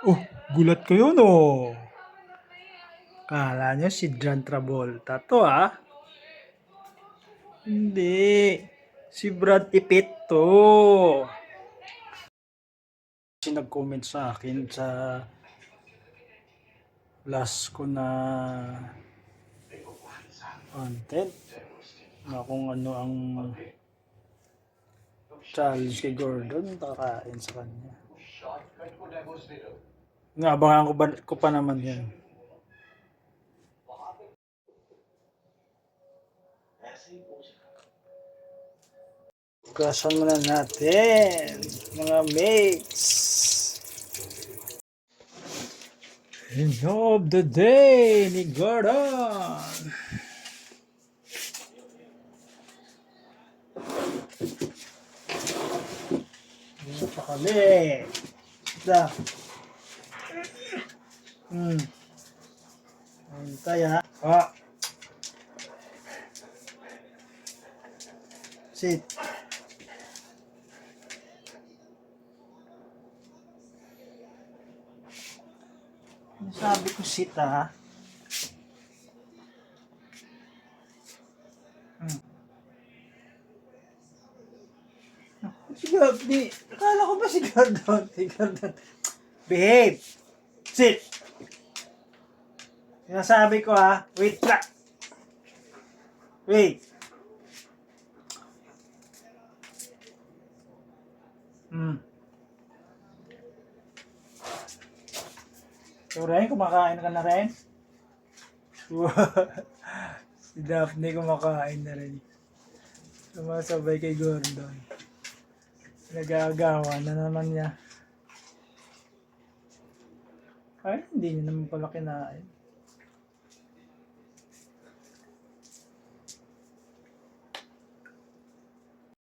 Oh, gulat kayo no. Kala nyo si John Travolta to ah. Hindi. Si Brad Pitt to. Kasi nag-comment sa akin sa last ko na content na kung ano ang challenge kay Gordon kakain sa kanya. Naabangan ko pa naman yan. Crossan muna natin mga mates. End of the day ni Gordon. Pakali. Isa. Antay ha. Ah. Sit. Sabi ko sit ha. Si Gordon. Akala ko ba si Gordon? Si Gordon. Behave. Sit. Sinasabi ko ha. Wait lang. Wait. So Ren, kumakain ka na rin? Si Daphne kumakain na rin. Sumasabay kay Gordon. Nag-aagawan na naman niya. Ay, hindi niya naman pala kinain.